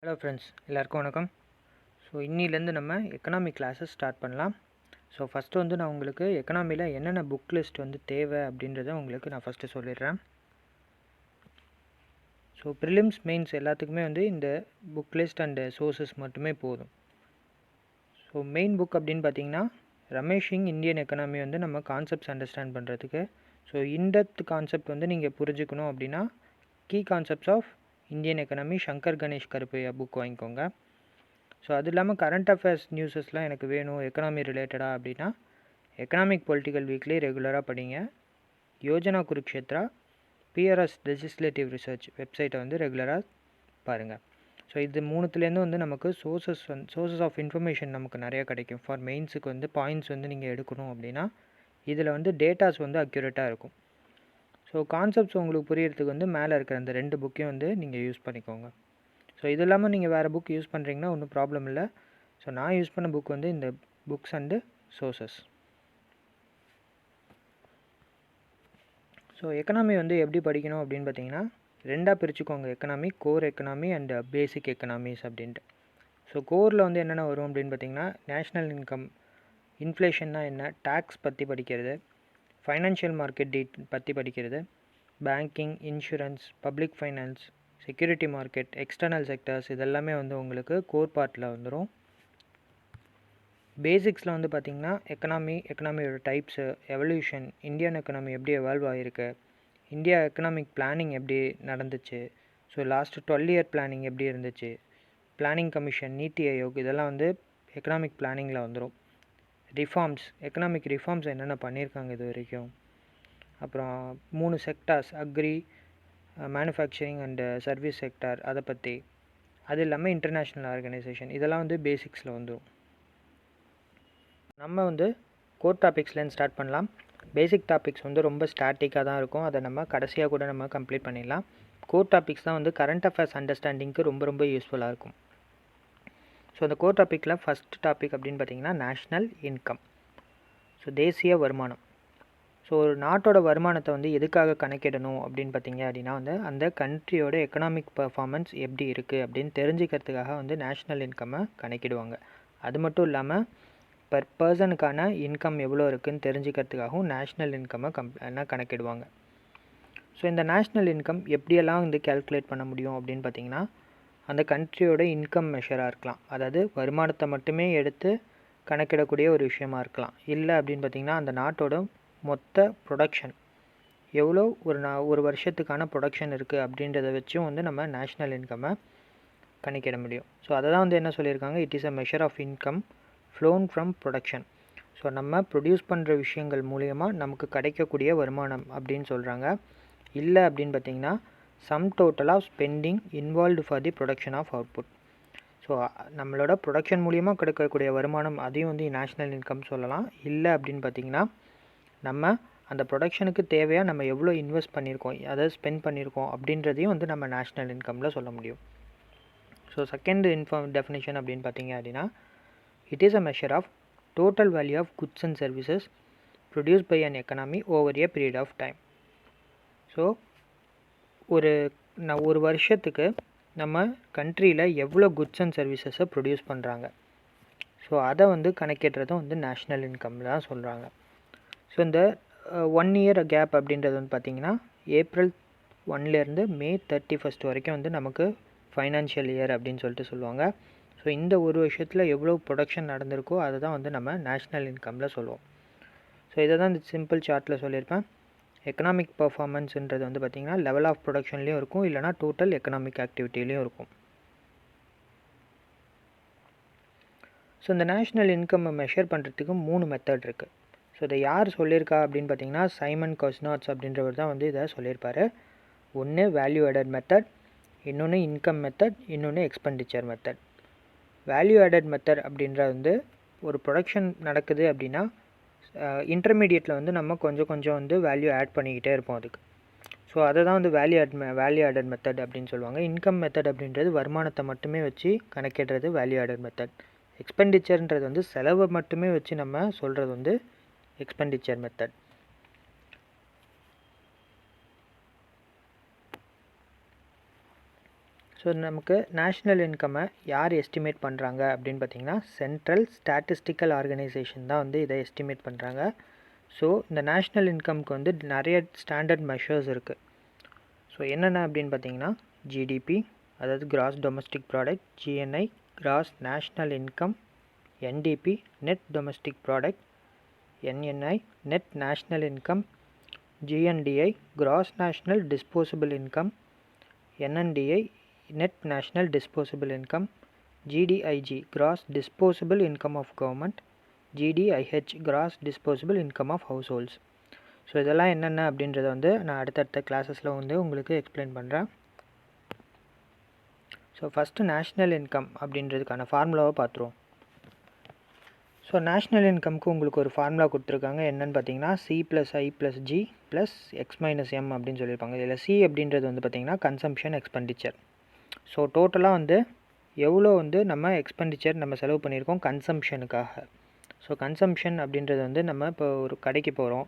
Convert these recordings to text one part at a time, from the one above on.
Hello friends, எல்லாருக்கும் வணக்கம். So இன்னிலேருந்து நம்ம எக்கனாமிக் கிளாஸஸ் ஸ்டார்ட் பண்ணலாம். ஸோ ஃபஸ்ட்டு வந்து நான் உங்களுக்கு எக்கனாமியில் என்னென்ன புக் லிஸ்ட் வந்து தேவை அப்படின்றத உங்களுக்கு நான் ஃபஸ்ட்டு சொல்லிடுறேன். ஸோ ப்ரிலிம்ஸ் மெயின்ஸ் எல்லாத்துக்குமே வந்து இந்த புக் லிஸ்ட் அண்டு சோர்சஸ் மட்டுமே போதும். ஸோ மெயின் புக் அப்படின்னு பார்த்தீங்கன்னா ரமேஷிங் இந்தியன் எக்கனாமி வந்து நம்ம கான்செப்ட்ஸ் அண்டர்ஸ்டாண்ட் பண்ணுறதுக்கு. ஸோ இன்டெப்த் கான்செப்ட் வந்து நீங்கள் புரிஞ்சுக்கணும் அப்படின்னா key concepts of Indian economy Shankar Ganesh Karuppiah book வாங்கிக்கோங்க. ஸோ அது இல்லாமல் கரண்ட் அஃபேர்ஸ் நியூஸஸ்லாம் எனக்கு வேணும் எக்கனாமி ரிலேட்டடாக அப்படின்னா எக்கனாமிக் பொலிட்டிக்கல் வீக்லி ரெகுலராக படிங்க. Yojana Kurukshetra BRS legislative research வெப்சைட்டை வந்து ரெகுலராக பாருங்கள். ஸோ இது மூணுத்துலேருந்து வந்து நமக்கு சோர்சஸ் ஆஃப் இன்ஃபர்மேஷன் நமக்கு நிறையா கிடைக்கும். ஃபார் மெயின்ஸுக்கு வந்து பாயிண்ட்ஸ் வந்து நீங்கள் எடுக்கணும் அப்படின்னா இதில் வந்து டேட்டாஸ் வந்து அக்யூரேட்டாக இருக்கும். ஸோ கான்செப்ட்ஸ் உங்களுக்கு புரியறதுக்கு வந்து மேலே இருக்கிற அந்த 2 புக்கையும் வந்து நீங்கள் யூஸ் பண்ணிக்கோங்க. ஸோ இது இல்லாமல் நீங்கள் வேறு புக் யூஸ் பண்ணுறீங்கன்னா ஒன்றும் ப்ராப்ளம் இல்லை. ஸோ நான் யூஸ் பண்ண புக் வந்து இந்த books and sources. So economy வந்து எப்படி படிக்கணும் அப்படின்னு பார்த்தீங்கன்னா 2ஆக பிரிச்சுக்கோங்க. Economy, core economy and basic economics அப்படின்ட்டு. ஸோ கோரில் வந்து என்னென்ன வரும் அப்படின்னு பார்த்தீங்கன்னா நேஷ்னல் இன்கம், இன்ஃப்ளேஷன்னா என்ன, டேக்ஸ் பற்றி படிக்கிறது, ஃபைனான்ஷியல் மார்க்கெட் பற்றி படிக்கிறது, banking, insurance, public finance, security market, external sectors இதெல்லாமே வந்து உங்களுக்கு கோர் பார்ட்டில் வந்துடும். பேசிக்ஸில் வந்து பார்த்திங்கன்னா எக்கனாமியோட டைப்ஸு, எவல்யூஷன், இந்தியன் எக்கனாமி எப்படி எவால்வ் ஆகிருக்கு, இந்தியா எக்கனாமிக் பிளானிங் எப்படி நடந்துச்சு, ஸோ லாஸ்ட்டு 12 இயர் பிளானிங் எப்படி இருந்துச்சு, பிளானிங் கமிஷன், நீத்தி ஆயோக் இதெல்லாம் வந்து எக்கனாமிக் பிளானிங்கில் வந்துடும். ரிஃபார்ம்ஸ், எக்கனாமிக் ரிஃபார்ம்ஸ் என்னென்ன பண்ணியிருக்காங்க இது வரைக்கும், அப்புறம் 3 sectors agri, manufacturing and service sector அதை பற்றி, அது இல்லாமல் இன்டர்நேஷ்னல் ஆர்கனைசேஷன் இதெல்லாம் வந்து பேசிக்ஸில் வந்துடும். நம்ம வந்து கோர் டாபிக்ஸ்லேருந்து ஸ்டார்ட் பண்ணலாம். பேசிக் டாபிக்ஸ் வந்து ரொம்ப ஸ்டாட்டிக்காக தான் இருக்கும், அதை நம்ம கடைசியாக கூட நம்ம கம்ப்ளீட் பண்ணிடலாம். கோர் டாபிக்ஸ் தான் வந்து கரண்ட் அஃபேர்ஸ் அண்டர்ஸ்டாண்டிங்க்கு ரொம்ப ரொம்ப யூஸ்ஃபுல்லாக இருக்கும். ஸோ அந்த கோர் டாப்பிக்கில் ஃபஸ்ட் டாபிக் அப்படின்னு பார்த்தீங்கன்னா நேஷ்னல் இன்கம். ஸோ தேசிய வருமானம். ஸோ ஒரு நாட்டோட வருமானத்தை வந்து எதுக்காக கணக்கிடணும் அப்படின்னு பார்த்தீங்க அப்படின்னா வந்து அந்த கண்ட்ரியோட எக்கனாமிக் பர்ஃபார்மன்ஸ் எப்படி இருக்குது அப்படின்னு தெரிஞ்சுக்கிறதுக்காக வந்து நேஷ்னல் இன்கம்மை கணக்கிடுவாங்க. அது மட்டும் இல்லாமல் பர் பர்சனுக்கான இன்கம் எவ்வளோ இருக்குதுன்னு தெரிஞ்சுக்கிறதுக்காகவும் நேஷ்னல் இன்கம்மை கணக்கிடுவாங்க. ஸோ இந்த நேஷ்னல் இன்கம் எப்படியெல்லாம் வந்து கேல்குலேட் பண்ண முடியும் அப்படின்னு பார்த்தீங்கன்னா அந்த கண்ட்ரியோட இன்கம் மெஷராக இருக்கலாம், அதாவது வருமானத்தை மட்டுமே எடுத்து கணக்கிடக்கூடிய ஒரு விஷயமா இருக்கலாம். இல்லை அப்படின்னு பார்த்தீங்கன்னா அந்த நாட்டோட மொத்த ப்ரொடக்ஷன் எவ்வளோ ஒரு வருஷத்துக்கான ப்ரொடக்ஷன் இருக்குது அப்படின்றத வச்சும் வந்து நம்ம நேஷ்னல் இன்கம்மை கணக்கிட முடியும். ஸோ அதை தான் வந்து என்ன சொல்லியிருக்காங்க, it is a measure of income flown from production. So நம்ம ப்ரொடியூஸ் பண்ணுற விஷயங்கள் மூலயமா நமக்கு கிடைக்கக்கூடிய வருமானம் அப்படின்னு சொல்கிறாங்க. இல்லை அப்படின்னு பார்த்தீங்கன்னா sum total of spending involved for the production of output. So நம்மளோட ப்ரொடக்ஷன் மூலியமாக கிடைக்கக்கூடிய வருமானம் அதையும் வந்து நேஷ்னல் இன்கம் சொல்லலாம். இல்லை அப்படின்னு பார்த்தீங்கன்னா நம்ம அந்த ப்ரொடக்ஷனுக்கு தேவையாக நம்ம எவ்வளோ இன்வெஸ்ட் பண்ணியிருக்கோம், அதாவது ஸ்பெண்ட் பண்ணியிருக்கோம் அப்படின்றதையும் வந்து நம்ம நேஷ்னல் இன்கமில் சொல்ல முடியும். ஸோ செகண்ட் டெஃபினேஷன் அப்படின்னு பார்த்தீங்க அப்படின்னா it is a measure of total value of goods and services produce by an economy over a period of time. So ஒரு வருஷத்துக்கு நம்ம கண்ட்ரியில் எவ்வளோ குட்ஸ் அண்ட் சர்வீசஸை ப்ரொடியூஸ் பண்ணுறாங்க, ஸோ அதை வந்து கணக்கிடுறதும் வந்து நேஷ்னல் இன்கமில் தான் சொல்கிறாங்க. ஸோ இந்த 1 இயர் கேப் அப்படின்றது வந்து பார்த்திங்கன்னா ஏப்ரல் 1லேருந்து மே 31 வரைக்கும் வந்து நமக்கு ஃபைனான்ஷியல் இயர் அப்படின்னு சொல்லிட்டு சொல்லுவாங்க. ஸோ இந்த ஒரு வருஷத்தில் எவ்வளோ ப்ரொடக்ஷன் நடந்திருக்கோ அதை தான் வந்து நம்ம நேஷ்னல் இன்கமில் சொல்லுவோம். ஸோ இதை தான் இந்த சிம்பிள் சார்ட்டில் சொல்லியிருப்பேன். எக்கனாமிக் பர்ஃபார்மன்ஸுன்றது வந்து பார்த்திங்கன்னா லெவல் ஆஃப் ப்ரொடக்ஷன்லேயும் இருக்கும், இல்லைனா டோட்டல் எக்கனாமிக் ஆக்டிவிட்டிலையும் இருக்கும். ஸோ இந்த நேஷ்னல் இன்கம்மை மெஷர் பண்ணுறதுக்கு 3 மெத்தட் இருக்குது. ஸோ இதை யார் சொல்லியிருக்கா அப்படின்னு பார்த்தீங்கன்னா சைமன் கொஸ்னாட்ஸ் அப்படின்றவர் தான் வந்து இதை சொல்லியிருப்பார். ஒன்று வேல்யூ ஆடட் மெத்தட், இன்னொன்று இன்கம் மெத்தட், இன்னொன்று expenditure method. Value added method அப்படின்றது வந்து ஒரு ப்ரொடக்ஷன் நடக்குது அப்படின்னா இன்டர்மீடியட்டில் வந்து நம்ம கொஞ்சம் வந்து வேல்யூ ஆட் பண்ணிக்கிட்டே இருப்போம் அதுக்கு. ஸோ அதை தான் வந்து வேல்யூ ஆடட் மெத்தட் அப்படின்னு சொல்லுவாங்க. இன்கம் மெத்தட் அப்படின்றது வருமானத்தை மட்டுமே வச்சு கணக்கிடுறது வேல்யூ ஆடட் மெத்தட். எக்ஸ்பெண்டிச்சர்ன்றது வந்து செலவை மட்டுமே வச்சு நம்ம சொல்கிறது வந்து எக்ஸ்பெண்டிச்சர் மெத்தட். ஸோ நமக்கு நேஷ்னல் இன்கம்மை யார் எஸ்டிமேட் பண்ணுறாங்க அப்படின்னு பார்த்திங்கன்னா சென்ட்ரல் ஸ்டாட்டிஸ்டிக்கல் ஆர்கனைசேஷன் தான் வந்து இதை எஸ்டிமேட் பண்ணுறாங்க. ஸோ இந்த நேஷ்னல் இன்கம்க்கு வந்து நிறைய ஸ்டாண்டர்ட் மெஷர்ஸ் இருக்குது. ஸோ என்னென்ன அப்படின்னு பார்த்தீங்கன்னா ஜிடிபி, அதாவது gross domestic product, GNI gross national income, NDP net domestic product, NNI net national income, GNDI gross national disposable income, NNDI net national disposable income, GDIG gross disposable income of government, GDIH gross disposable income of households. So இதெல்லாம் என்னென்ன அப்படின்றத வந்து நான் அடுத்தடுத்த கிளாஸஸில் வந்து உங்களுக்கு explain பண்ணுறேன். So first national income அப்படின்றதுக்கான ஃபார்முலாவை பார்த்துருவோம். ஸோ நேஷ்னல் இன்கம்க்கு உங்களுக்கு ஒரு ஃபார்முலா கொடுத்துருக்காங்க. என்னென்னு பார்த்தீங்கன்னா C+I+G+X-M அப்படின்னு சொல்லியிருப்பாங்க. இதில் C அப்படின்றது வந்து பார்த்திங்கன்னா கன்சம்ஷன் எக்ஸ்பெண்டிச்சர். ஸோ டோட்டலாக வந்து எவ்வளோ வந்து நம்ம எக்ஸ்பெண்டிச்சர் நம்ம செலவு பண்ணியிருக்கோம் கன்சம்ஷனுக்காக. ஸோ கன்சம்ஷன் அப்படின்றது வந்து நம்ம இப்போ ஒரு கடைக்கு போகிறோம்.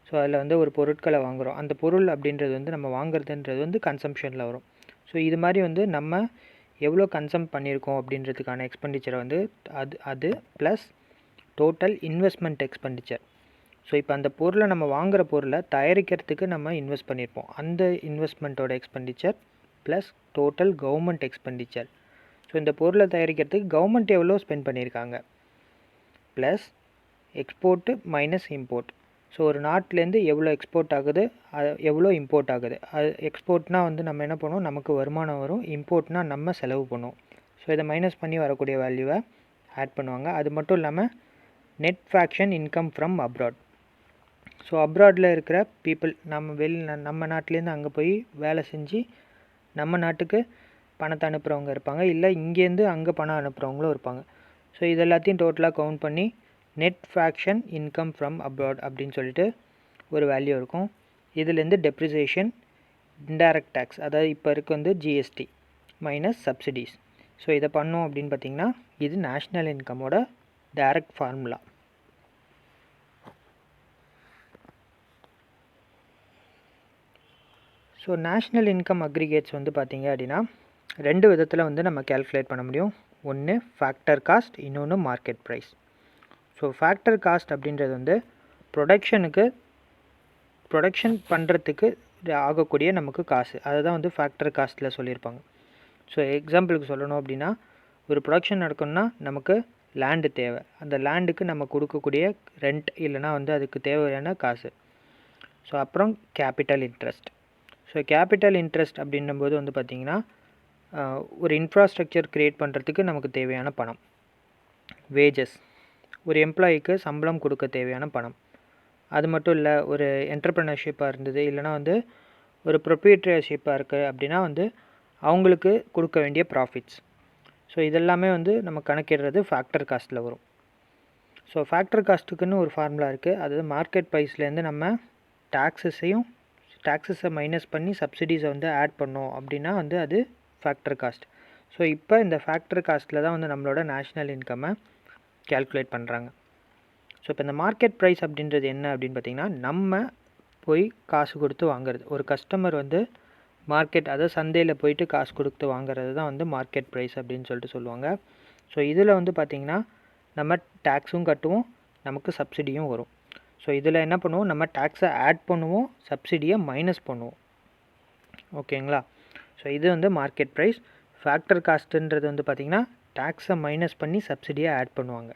ஸோ அதில் வந்து ஒரு பொருட்களை வாங்குகிறோம். அந்த பொருள் அப்படின்றது வந்து நம்ம வாங்குறதுன்றது வந்து கன்சம்ஷனில் வரும். ஸோ இது மாதிரி வந்து நம்ம எவ்வளோ கன்சம் பண்ணியிருக்கோம் அப்படின்றதுக்கான எக்ஸ்பெண்டிச்சரை வந்து அது plus total investment expenditure. So இப்போ அந்த பொருளை நம்ம வாங்குகிற பொருளை தயாரிக்கிறதுக்கு நம்ம இன்வெஸ்ட் பண்ணியிருப்போம். அந்த இன்வெஸ்ட்மெண்ட்டோட expenditure plus total government expenditure. So இந்த பொருளை தயாரிக்கிறதுக்கு கவர்மெண்ட் எவ்வளோ ஸ்பெண்ட் பண்ணியிருக்காங்க plus export minus import. So ஒரு நாட்டிலேருந்து எவ்வளோ எக்ஸ்போர்ட் ஆகுது, எவ்வளோ இம்போர்ட் ஆகுது. அது எக்ஸ்போர்ட்னால் வந்து நம்ம என்ன பண்ணுவோம், நமக்கு வருமானம் வரும். இம்போர்ட்னால் நம்ம செலவு பண்ணுவோம். ஸோ இதை மைனஸ் பண்ணி வரக்கூடிய வேல்யூவை ஆட் பண்ணுவாங்க. அது மட்டும் இல்லாமல் net fraction income from abroad. So அப்ராடில் இருக்கிற பீப்புள் நம்ம நாட்டிலேருந்து அங்கே போய் வேலை செஞ்சு நம்ம நாட்டுக்கு பணத்தை அனுப்புகிறவங்க இருப்பாங்க, இல்லை இங்கேருந்து அங்கே பணம் அனுப்புகிறவங்களும் இருப்பாங்க. ஸோ இது எல்லாத்தையும் டோட்டலாக கவுண்ட் பண்ணி net fraction income from abroad அப்படின்னு சொல்லிட்டு ஒரு வேல்யூ இருக்கும். இதுலேருந்து டெப்ரிசியேஷன், இன்டைரக்ட் டேக்ஸ், அதாவது இப்போ இருக்க வந்து ஜிஎஸ்டி மைனஸ் சப்சிடிஸ். ஸோ இதை பண்ணோம் அப்படின்னு பார்த்திங்கன்னா இது நேஷ்னல் இன்கமோட direct formula. So national income aggregates வந்து பார்த்திங்க அப்படின்னா ரெண்டு விதத்தில் வந்து நம்ம கேல்குலேட் பண்ண முடியும். ஒன்று ஃபேக்டர் காஸ்ட், இன்னொன்று market price. So factor cost அப்படின்றது வந்து ப்ரொடக்ஷன் பண்ணுறதுக்கு ஆகக்கூடிய நமக்கு காசு, அதை தான் வந்து ஃபேக்டர் காஸ்ட்டில் சொல்லியிருப்பாங்க. ஸோ எக்ஸாம்பிளுக்கு சொல்லணும் அப்படின்னா ஒரு ப்ரொடக்ஷன் நடக்கணும்னா நமக்கு லேண்டு தேவை. அந்த லேண்டுக்கு நம்ம கொடுக்கக்கூடிய ரெண்ட் இல்லைனா வந்து அதுக்கு தேவையான காசு. ஸோ அப்புறம் capital interest. So capital interest அப்படின்னும்போது வந்து பார்த்திங்கன்னா ஒரு இன்ஃப்ராஸ்ட்ரக்சர் க்ரியேட் பண்ணுறதுக்கு நமக்கு தேவையான பணம். வேஜஸ், ஒரு எம்ப்ளாயிக்கு சம்பளம் கொடுக்க தேவையான பணம். அது மட்டும் இல்லை, ஒரு என்டர்ப்ரனர்ஷிப்பாக இருந்தது இல்லைனா வந்து ஒரு ப்ரொப்ரியேட்டர்ஷிப்பாக இருக்குது அப்படின்னா வந்து அவங்களுக்கு கொடுக்க வேண்டிய ப்ராஃபிட்ஸ். ஸோ இதெல்லாமே வந்து நம்ம கணக்கிடுறது ஃபேக்டர் காஸ்ட்டில் வரும். ஸோ ஃபேக்டர் காஸ்ட்டுக்குன்னு ஒரு ஃபார்முலா இருக்குது. அதாவது மார்க்கெட் ப்ரைஸ்லேருந்து நம்ம டாக்ஸஸை மைனஸ் பண்ணி சப்சிடிஸை வந்து ஆட் பண்ணோம் அப்படின்னா வந்து அது ஃபேக்டர் காஸ்ட். ஸோ இப்போ இந்த ஃபேக்டர் காஸ்ட்டில் தான் வந்து நம்மளோட நேஷ்னல் இன்கம்மை கேல்குலேட் பண்ணுறாங்க. ஸோ இப்போ இந்த மார்க்கெட் ப்ரைஸ் அப்படின்றது என்ன அப்படின்னு பார்த்திங்கன்னா நம்ம போய் காசு கொடுத்து வாங்குறது. ஒரு கஸ்டமர் வந்து மார்க்கெட், அதாவது சந்தையில் போயிட்டு காசு கொடுத்து வாங்குறது தான் வந்து மார்க்கெட் ப்ரைஸ் அப்படின்னு சொல்லிட்டு சொல்லுவாங்க. ஸோ இதில் வந்து பார்த்திங்கன்னா நம்ம டேக்ஸும் கட்டுவோம், நமக்கு சப்சிடியும் வரும். ஸோ இதில் என்ன பண்ணுவோம், நம்ம டேக்ஸை ஆட் பண்ணுவோம், சப்சிடியை மைனஸ் பண்ணுவோம். ஓகேங்களா? ஸோ இது வந்து மார்க்கெட் ப்ரைஸ். ஃபேக்டர் காஸ்ட்டுன்றது வந்து பார்த்திங்கன்னா டேக்ஸை மைனஸ் பண்ணி சப்சிடியை ஆட் பண்ணுவாங்க.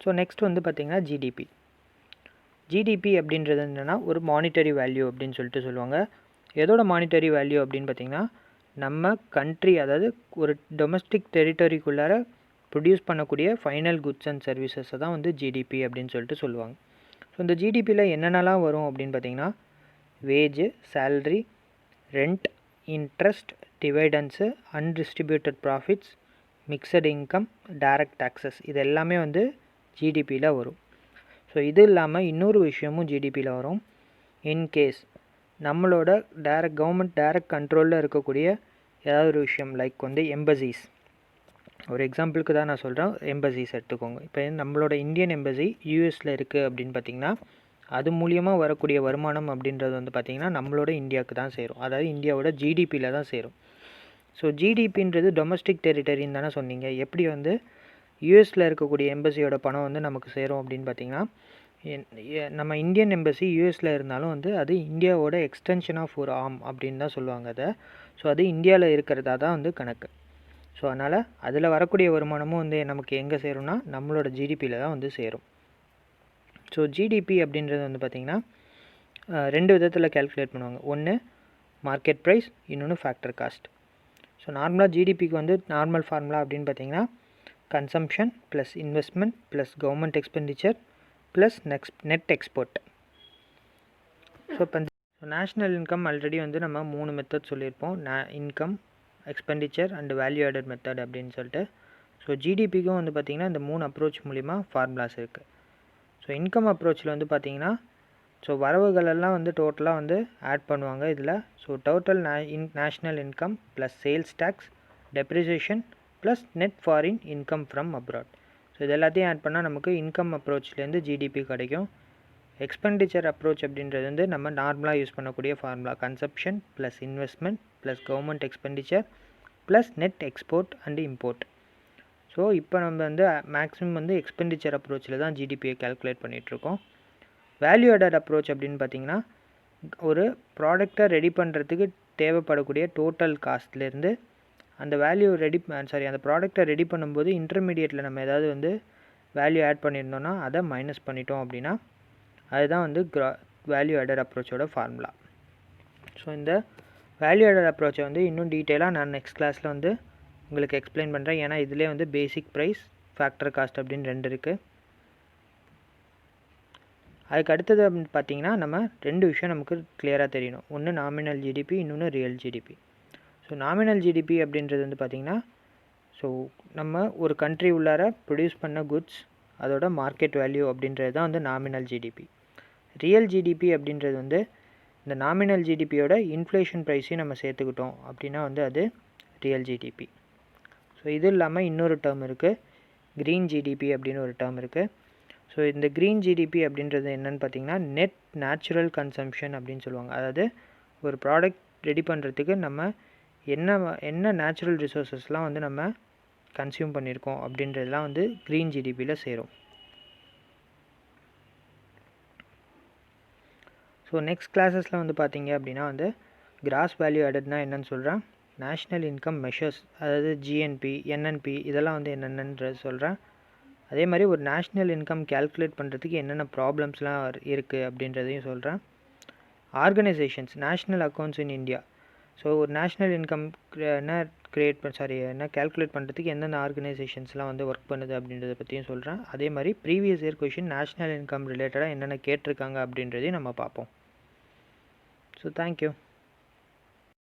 ஸோ நெக்ஸ்ட் வந்து பார்த்திங்கன்னா ஜிடிபி அப்படின்றது என்னென்னா ஒரு மானிட்டரி வேல்யூ அப்படின்னு சொல்லிட்டு சொல்லுவாங்க. எதோட மானிட்டரி வேல்யூ அப்படின்னு பார்த்திங்கன்னா நம்ம கண்ட்ரி, அதாவது ஒரு டொமஸ்டிக் டெரிட்டரிக்குள்ளார ப்ரொடியூஸ் பண்ணக்கூடிய ஃபைனல் குட்ஸ் அண்ட் சர்வீசஸை தான் வந்து ஜிடிபி அப்படின்னு சொல்லிட்டு சொல்லுவாங்க. ஸோ இந்த ஜிடிபியில் என்னென்னலாம் வரும் அப்படின்னு பார்த்திங்கன்னா wage, salary, rent, interest, dividends, undistributed profits, mixed income, direct taxes, இது எல்லாமே வந்து ஜிடிபியில் வரும். ஸோ இது இல்லாமல் இன்னொரு விஷயமும் ஜிடிபியில் வரும். இன்கேஸ் நம்மளோட கவர்மெண்ட் டைரக்ட் கண்ட்ரோலில் இருக்கக்கூடிய ஏதாவது ஒரு விஷயம், லைக் வந்து எம்பசிஸ், ஒரு எக்ஸாம்பிளுக்கு தான் நான் சொல்கிறேன், எம்பசிஸ் எடுத்துக்கோங்க. இப்போ நம்மளோட இந்தியன் எம்பசி யூஎஸில் இருக்குது அப்படின்னு பார்த்திங்கன்னா அது மூலியமாக வரக்கூடிய வருமானம் அப்படின்றது வந்து பார்த்திங்கன்னா நம்மளோட இந்தியாவுக்கு தான் சேரும். அதாவது இந்தியாவோட ஜிடிபியில் தான் சேரும். ஸோ ஜிடிபின்றது டொமஸ்டிக் டெரிட்டரின்னு தானே சொன்னீங்க. எப்படி வந்து யூஎஸில் இருக்கக்கூடிய எம்பசியோட பணம் வந்து நமக்கு சேரும் அப்படின்னு பார்த்திங்கன்னா, நம்ம இந்தியன் எம்பசி யூஎஸில் இருந்தாலும் வந்து அது இந்தியாவோட எக்ஸ்டென்ஷன் ஆஃப் ஒரு ஆர்ம் அப்படின்னு தான் சொல்லுவாங்க அதை. ஸோ அது இந்தியாவில் இருக்கிறதா தான் வந்து கணக்கு. ஸோ அதனால் அதில் வரக்கூடிய வருமானமும் வந்து நமக்கு எங்கே சேரும்னா நம்மளோட ஜிடிபியில் தான் வந்து சேரும். ஸோ ஜிடிபி அப்படின்றது வந்து பார்த்திங்கன்னா 2 விதத்தில் கேல்குலேட் பண்ணுவாங்க. ஒன்று மார்க்கெட் ப்ரைஸ், இன்னொன்று ஃபேக்டர் காஸ்ட். ஸோ நார்மலாக ஜிடிபிக்கு வந்து நார்மல் ஃபார்முலா அப்படின்னு பார்த்திங்கன்னா consumption plus investment plus government expenditure plus net export. So இப்போ நேஷ்னல் இன்கம் ஆல்ரெடி வந்து நம்ம 3 மெத்தட் சொல்லியிருப்போம். Income, expenditure and value added method அப்படின்னு சொல்லிட்டு. ஸோ ஜிடிபிக்கும் வந்து பார்த்திங்கன்னா இந்த 3 அப்ரோச் மூலிமா ஃபார்முலாஸ் இருக்குது. ஸோ இன்கம் அப்ரோச்சில் வந்து பார்த்திங்கன்னா ஸோ வரவுகளெல்லாம் வந்து டோட்டலாக வந்து ஆட் பண்ணுவாங்க இதில். So total national income plus sales tax, depreciation plus net foreign income from abroad. So இது எல்லாத்தையும் ஆட் பண்ணால் நமக்கு இன்கம் அப்ரோச்லேருந்து ஜிடிபி கிடைக்கும். எக்ஸ்பெண்டிச்சர் அப்ரோச் அப்படின்றது வந்து நம்ம நார்மலாக யூஸ் பண்ணக்கூடிய formula consumption plus investment plus government expenditure plus net export and import. So இப்போ நம்ம வந்து மேக்ஸிமம் வந்து எக்ஸ்பெண்டிச்சர் அப்ரோச்சில் தான் ஜிடிபியை கேல்குலேட் பண்ணிகிட்ருக்கோம். வேல்யூ ஆடட் அப்ரோச் அப்படின்னு பார்த்திங்கன்னா ஒரு ப்ராடக்டை ரெடி பண்ணுறதுக்கு தேவைப்படக்கூடிய டோட்டல் காஸ்ட்லேருந்து அந்த அந்த ப்ராடக்டை ரெடி பண்ணும்போது இன்டர்மீடியேட்டில் நம்ம ஏதாவது வந்து வேல்யூ ஆட் பண்ணியிருந்தோன்னா அதை மைனஸ் பண்ணிட்டோம் அப்படின்னா அதுதான் வந்து வேல்யூ ஆடட் அப்ரோச்சோட ஃபார்முலா. ஸோ இந்த வேல்யூ ஆடட் அப்ரோச்சை வந்து இன்னும் டீட்டெயிலாக நான் நெக்ஸ்ட் கிளாஸில் வந்து உங்களுக்கு எக்ஸ்பிளைன் பண்ணுறேன். ஏன்னா இதிலே வந்து பேசிக் ப்ரைஸ், ஃபேக்டர் காஸ்ட் அப்படின்னு 2 இருக்குது. அதுக்கு அடுத்தது அப்படின்னு பார்த்திங்கன்னா நம்ம 2 விஷயம் நமக்கு கிளியராக தெரியணும். ஒன்று நாமினல் ஜிடிபி, இன்னொன்று real GDP. So nominal GDP அப்படின்றது வந்து பார்த்திங்கன்னா ஸோ நம்ம ஒரு கண்ட்ரி உள்ளார ப்ரொடியூஸ் பண்ண குட்ஸ் அதோட மார்க்கெட் வேல்யூ அப்படின்றது தான் வந்து நாமினல் ஜிடிபி. ரியல் ஜிடிபி அப்படின்றது வந்து இந்த நாமினல் ஜிடிபியோட இன்ஃப்ளேஷன் ப்ரைஸையும் நம்ம சேர்த்துக்கிட்டோம் அப்படின்னா வந்து அது ரியல் ஜிடிபி. ஸோ இது இல்லாமல் இன்னொரு டேர்ம் இருக்குது, க்ரீன் ஜிடிபி அப்படின்னு ஒரு டேர்ம் இருக்குது. ஸோ இந்த க்ரீன் ஜிடிபி அப்படின்றது என்னென்னு பார்த்திங்கன்னா நெட் நேச்சுரல் கன்சம்ஷன் அப்படின்னு சொல்லுவாங்க. அதாவது ஒரு ப்ராடக்ட் ரெடி பண்ணுறதுக்கு நம்ம என்ன நேச்சுரல் ரிசோர்ஸஸ்லாம் வந்து நம்ம கன்சியூம் பண்ணியிருக்கோம் அப்படின்றதுலாம் வந்து க்ரீன் ஜிடிபியில் சேரும். ஸோ நெக்ஸ்ட் கிளாஸஸில் வந்து பார்த்திங்க அப்படின்னா வந்து கிராஸ் வேல்யூ ஆடட்னா என்னென்னு சொல்கிறேன், நேஷ்னல் இன்கம் மெஷர்ஸ் அதாவது ஜிஎன்பி, என்என்பி இதெல்லாம் வந்து என்னென்னன்றது சொல்கிறேன். அதே மாதிரி ஒரு நேஷ்னல் இன்கம் கேல்குலேட் பண்ணுறதுக்கு என்னென்ன ப்ராப்ளம்ஸ்லாம் இருக்குது அப்படின்றதையும் சொல்கிறேன். Organisations, national accounts in India. So ஒரு நேஷ்னல் இன்கம் என்ன கேல்குலேட் பண்ணுறதுக்கு எந்தெந்த ஆர்கனைசேஷன்ஸ்லாம் வந்து ஒர்க் பண்ணுது அப்படின்றத பற்றியும் சொல்கிறேன். அதே மாதிரி previous year question national income ரிலேட்டடாக என்னென்ன கேட்டிருக்காங்க அப்படின்றதையும் நம்ம பார்ப்போம். So thank you.